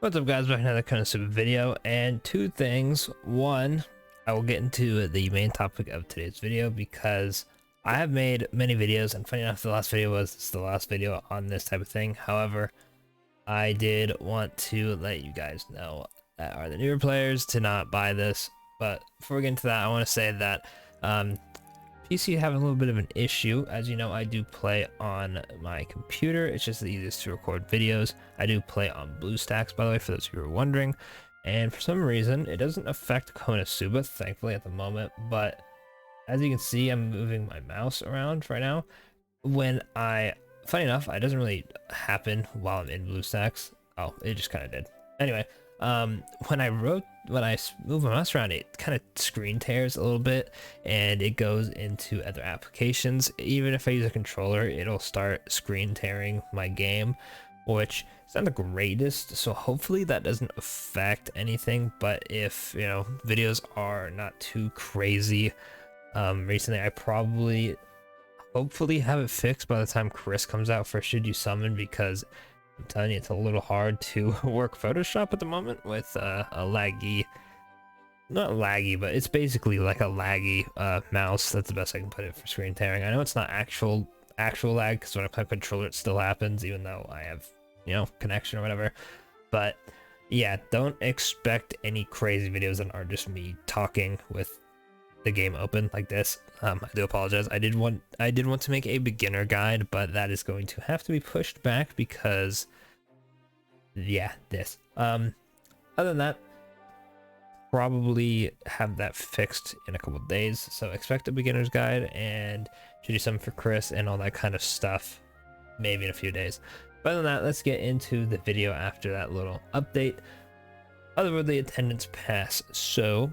What's up guys, back in another Konosuba video, and two things. One, I will get into the main topic of today's video because I have made many videos, and funny enough, the last video was the last video on this type of thing. However, I did want to let you guys know that are the newer players to not buy this. But before we get into that, I want to say that PC having a little bit of an issue. As you know, I do play on my computer. It's just the easiest to record videos. I do play on BlueStacks, by the way, for those of you who are wondering. And for some reason, it doesn't affect Konosuba, thankfully, at the moment. But as you can see, I'm moving my mouse around right now. Funny enough, it doesn't really happen while I'm in BlueStacks. Oh, it just kind of did. Anyway, when I move my mouse around, it kind of screen tears a little bit and it goes into other applications. Even if I use a controller, it'll start screen tearing my game, which is not the greatest. So hopefully that doesn't affect anything. But if, you know, videos are not too crazy, recently I hopefully have it fixed by the time Chris comes out for Should You Summon, because I'm telling you, it's a little hard to work Photoshop at the moment with a laggy, not laggy, but it's basically like a laggy mouse. That's the best I can put it for screen tearing. I know it's not actual lag, because when I play controller it still happens, even though I have, you know, connection or whatever. But yeah, don't expect any crazy videos that are just me talking with the game open like this. I do apologize. I did want to make a beginner guide, but that is going to have to be pushed back because, yeah, this. Other than that, probably have that fixed in a couple days. So expect a beginner's guide and should do something for Chris and all that kind of stuff, maybe in a few days. But other than that, let's get into the video after that little update. Otherworldly attendance pass. So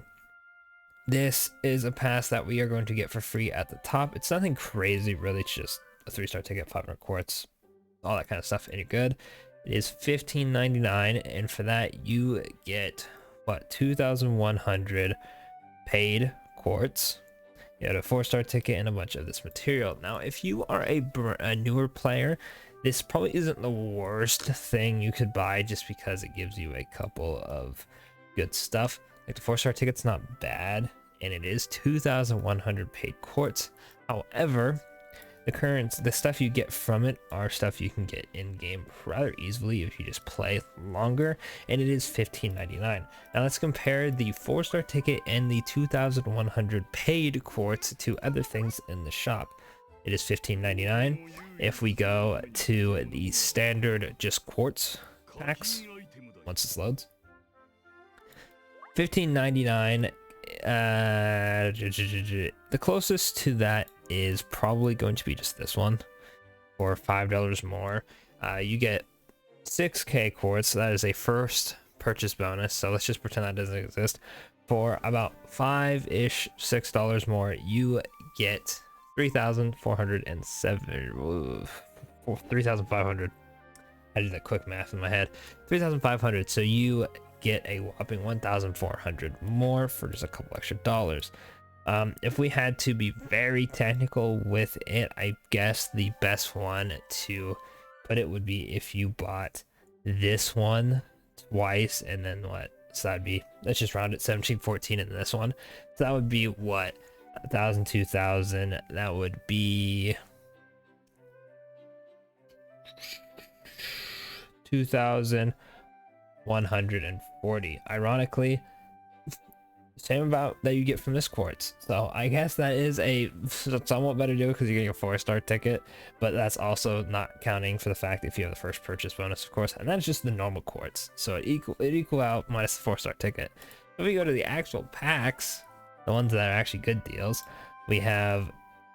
this is a pass that we are going to get for free at the top. It's nothing crazy, really. It's just a 3-star ticket, 500 quartz, all that kind of stuff, and you're good. It is $15.99, and for that you get, what, 2,100 paid quartz. You get a 4-star ticket and a bunch of this material. Now, if you are a newer player, this probably isn't the worst thing you could buy, just because it gives you a couple of good stuff. Like the 4-star ticket's not bad, and it is 2,100 paid quartz. However, the stuff you get from it are stuff you can get in game rather easily if you just play longer, and it is $15.99. Now let's compare the 4-star ticket and the 2,100 paid quartz to other things in the shop. It is $15.99. If we go to the standard just quartz packs, once this loads, $15.99. The closest to that is probably going to be just this one for $5 more. You get 6k quartz. That is a first purchase bonus, so let's just pretend that doesn't exist. For about $6 more, you get 3,407 3,500. I did that quick math in my head. 3,500. So you get a whopping 1,400 more for just a couple extra dollars. If we had to be very technical with it, I guess the best one to put it would be if you bought this one twice, and then what? So that'd be, let's just round it, 1714 in this one. So that would be what? 1,000, 2,000. That would be 2,140. Ironically, same amount that you get from this quartz. So I guess that is a somewhat better deal because you're getting a 4-star ticket, but that's also not counting for the fact if you have the first purchase bonus, of course, and that's just the normal quartz. So it equal out minus the 4-star ticket. If we go to the actual packs, the ones that are actually good deals, we have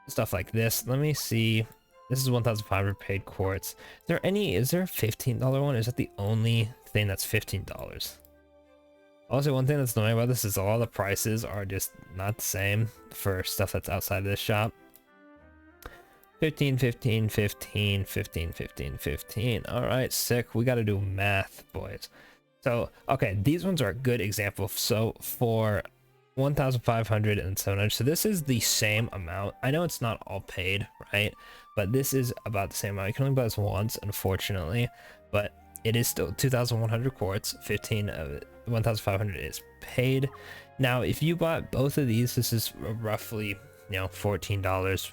stuff like this. Let me see. This is 1,500 paid quartz. Is there a $15 one? Is that the only thing that's $15? Also, one thing that's annoying about this is all the prices are just not the same for stuff that's outside of this shop. 15, 15, 15, 15, 15, 15. All right, sick. We got to do math, boys. So, okay, these ones are a good example. So for 1,500 and 700, so this is the same amount. I know it's not all paid, right? But this is about the same amount. You can only buy this once, unfortunately. But it is still 2,100 quartz. 15 of it, 1,500 is paid. Now, if you bought both of these, this is roughly, you know, $14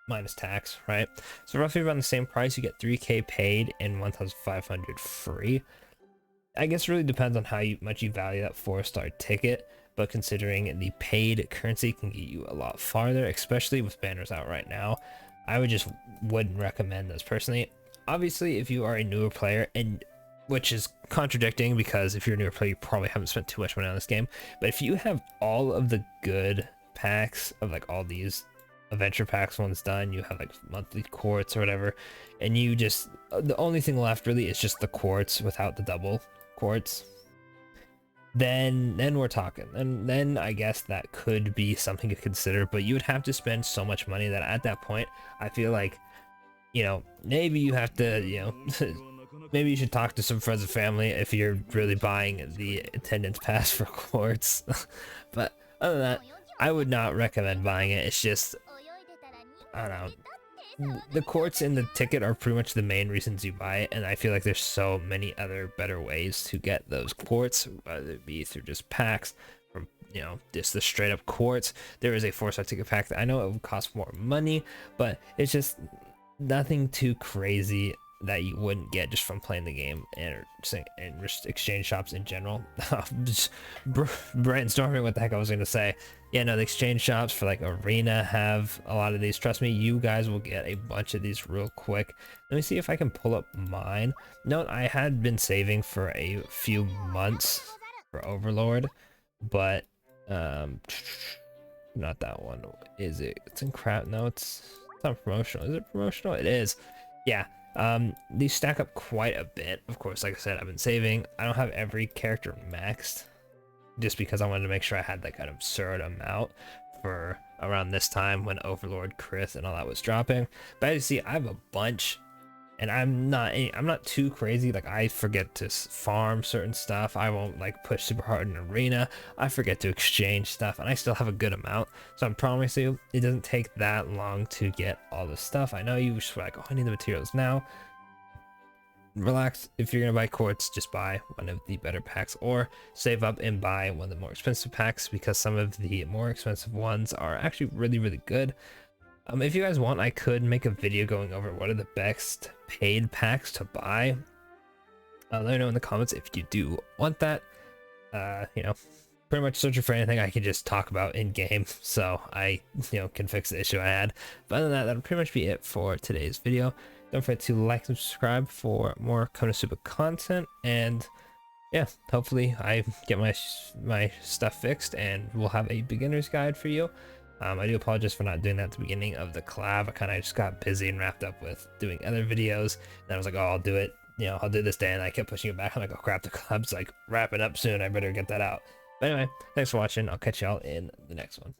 minus tax, right? So roughly around the same price. You get 3K paid and 1,500 free. I guess it really depends on how much you value that 4-star ticket, but considering the paid currency can get you a lot farther, especially with banners out right now, I wouldn't recommend this personally. Obviously, if you are a newer player, and which is contradicting because if you're a newer player, you probably haven't spent too much money on this game, but if you have all of the good packs of like all these adventure packs ones done, you have like monthly quartz or whatever, and you just, the only thing left really is just the quartz without the double quartz, then we're talking, and then I guess that could be something to consider. But you would have to spend so much money that at that point I feel like, you know, maybe you have to, you know, maybe you should talk to some friends and family if you're really buying the attendance pass for quartz. But other than that, I would not recommend buying it. It's just, I don't know, the quartz and the ticket are pretty much the main reasons you buy it, and I feel like there's so many other better ways to get those quartz, whether it be through just packs, from, you know, just the straight up quartz. There is a 4-star ticket pack that I know it would cost more money, but it's just nothing too crazy that you wouldn't get just from playing the game and just exchange shops in general. Just brainstorming what the heck I was going to say. Yeah, no, the exchange shops for like Arena have a lot of these. Trust me, you guys will get a bunch of these real quick. Let me see if I can pull up mine. Note, I had been saving for a few months for Overlord, but not that one. Is it? It's in crap. No, it's not promotional. Is it promotional? It is. Yeah. These stack up quite a bit. Of course, like I said, I've been saving. I don't have every character maxed just because I wanted to make sure I had like an absurd amount for around this time when Overlord, Chris, and all that was dropping. But as you see, I have a bunch, and I'm not too crazy. Like, I forget to farm certain stuff. I won't like push super hard in Arena. I forget to exchange stuff, and I still have a good amount. So I promise you, it doesn't take that long to get all the stuff. I know you just like, oh, I need the materials now. Relax. If you're gonna buy quartz, just buy one of the better packs, or save up and buy one of the more expensive packs, because some of the more expensive ones are actually really good. If you guys want, I could make a video going over what are the best paid packs to buy. Let me know in the comments if you do want that. You know, pretty much searching for anything I can just talk about in game, so I, you know, can fix the issue I had. But other than that, that'll pretty much be it for today's video. Don't forget to like and subscribe for more Konosuba content, and yeah, hopefully I get my stuff fixed and we'll have a beginner's guide for you. I do apologize for not doing that at the beginning of the collab. I kind of just got busy and wrapped up with doing other videos, and I was like, oh, I'll do it, you know, I'll do this day, and I kept pushing it back. I'm like, oh crap, the collab's like wrapping up soon, I better get that out. But anyway, thanks for watching. I'll catch y'all in the next one.